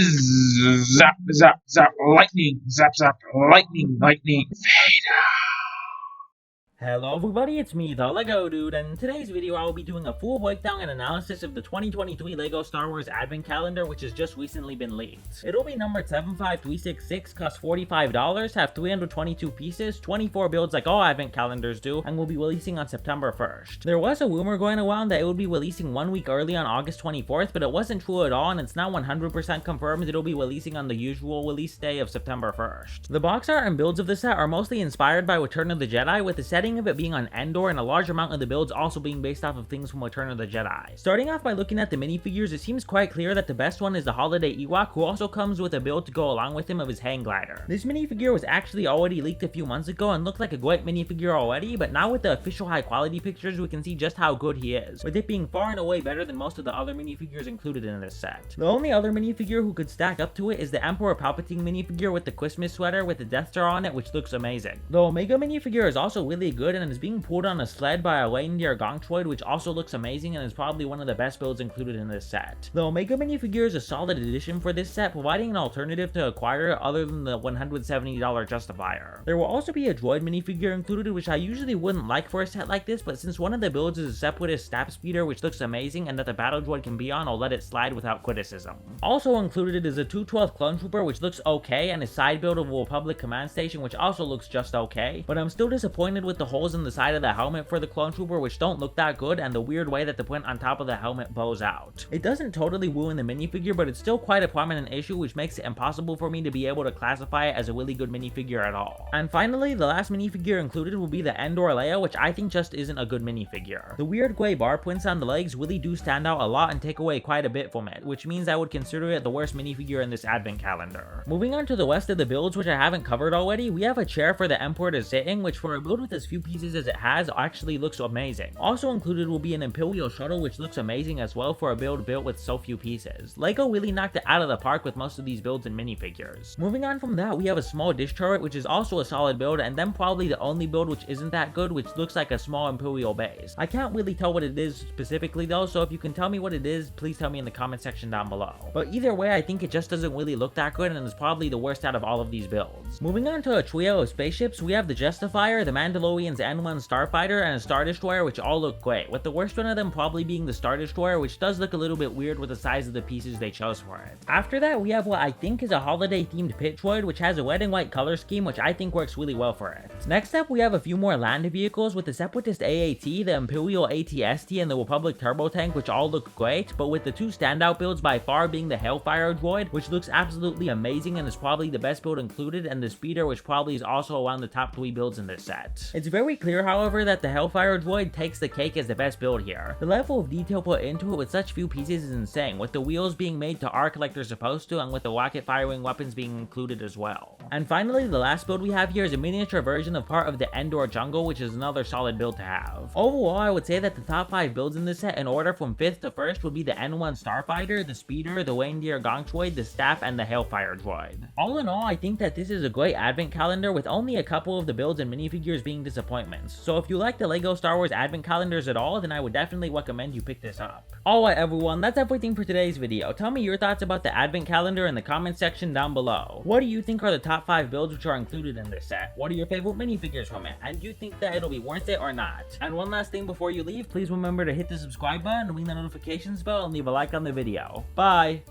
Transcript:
Zap, zap, zap, lightning, zap, zap, lightning, lightning, fade. Hello everybody, it's me, the LEGO Dude, and in today's video I will be doing a full breakdown and analysis of the 2023 LEGO Star Wars Advent Calendar, which has just recently been leaked. It'll be numbered 75366, cost $45, have 322 pieces, 24 builds like all Advent calendars do, and will be releasing on September 1st. There was a rumor going around that it would be releasing 1 week early on August 24th, but it wasn't true at all, and it's now 100% confirmed it'll be releasing on the usual release day of September 1st. The box art and builds of the set are mostly inspired by Return of the Jedi, with the setting of it being on Endor and a large amount of the builds also being based off of things from Return of the Jedi. Starting off by looking at the minifigures, it seems quite clear that the best one is the Holiday Ewok, who also comes with a build to go along with him of his hang glider. This minifigure was actually already leaked a few months ago and looked like a great minifigure already, but now with the official high quality pictures we can see just how good he is, with it being far and away better than most of the other minifigures included in this set. The only other minifigure who could stack up to it is the Emperor Palpatine minifigure with the Christmas sweater with the Death Star on it, which looks amazing. The Omega minifigure is also really good and is being pulled on a sled by a reindeer Gongtroid, which also looks amazing and is probably one of the best builds included in this set. The Omega minifigure is a solid addition for this set, providing an alternative to acquire it other than the $170 justifier. There will also be a droid minifigure included, which I usually wouldn't like for a set like this, but since one of the builds is a separatist Snap Speeder, which looks amazing and that the battle droid can be on, I'll let it slide without criticism. Also included is a 212th Clone Trooper, which looks okay, and a side build of a Republic Command Station, which also looks just okay, but I'm still disappointed with the holes in the side of the helmet for the Clone Trooper, which don't look that good, and the weird way that the print on top of the helmet bows out. It doesn't totally ruin the minifigure, but it's still quite a prominent issue, which makes it impossible for me to be able to classify it as a really good minifigure at all. And finally, the last minifigure included will be the Endor Leia, which I think just isn't a good minifigure. The weird gray bar prints on the legs really do stand out a lot and take away quite a bit from it, which means I would consider it the worst minifigure in this advent calendar. Moving on to the rest of the builds, which I haven't covered already, we have a chair for the Emperor to sit in, which for a build with as few pieces as it has actually looks amazing. Also included will be an Imperial shuttle, which looks amazing as well for a build built with so few pieces. LEGO really knocked it out of the park with most of these builds and minifigures. Moving on from that, we have a small dish turret, which is also a solid build, and then probably the only build which isn't that good, which looks like a small Imperial base. I can't really tell what it is specifically though, so if you can tell me what it is, please tell me in the comment section down below. But either way, I think it just doesn't really look that good and is probably the worst out of all of these builds. Moving on to a trio of spaceships, we have the Justifier, the Mandalorian's N1 Starfighter, and a Star Destroyer, which all look great, with the worst one of them probably being the Star Destroyer, which does look a little bit weird with the size of the pieces they chose for it. After that, we have what I think is a holiday themed pit droid, which has a red and white color scheme, which I think works really well for it. Next up, we have a few more land vehicles with the Separatist AAT, the Imperial ATST, and the Republic Turbo Tank, which all look great, but with the two standout builds by far being the Hellfire droid, which looks absolutely amazing and is probably the best build included, and the Speeder, which probably is also around the top 3 builds in this set. It's very clear, however, that the Hellfire droid takes the cake as the best build here. The level of detail put into it with such few pieces is insane, with the wheels being made to arc like they're supposed to, and with the rocket firing weapons being included as well. And finally, the last build we have here is a miniature version of part of the Endor jungle, which is another solid build to have. Overall, I would say that the top 5 builds in this set in order from 5th to 1st would be the N1 Starfighter, the Speeder, the Reindeer Gongtroid, the Staff, and the Hellfire droid. All in all, I think that this is a great advent calendar with only a couple of the builds and minifigures being disappointments. So if you like the LEGO Star Wars advent calendars at all, then I would definitely recommend you pick this up. Alright everyone, that's everything for today's video. Tell me your thoughts about the advent calendar in the comment section down below. What do you think are the top 5 builds which are included in this set? What are your favorite minifigures from it? And do you think that it'll be worth it or not? And one last thing before you leave, please remember to hit the subscribe button, ring the notifications bell, and leave a like on the video. Bye!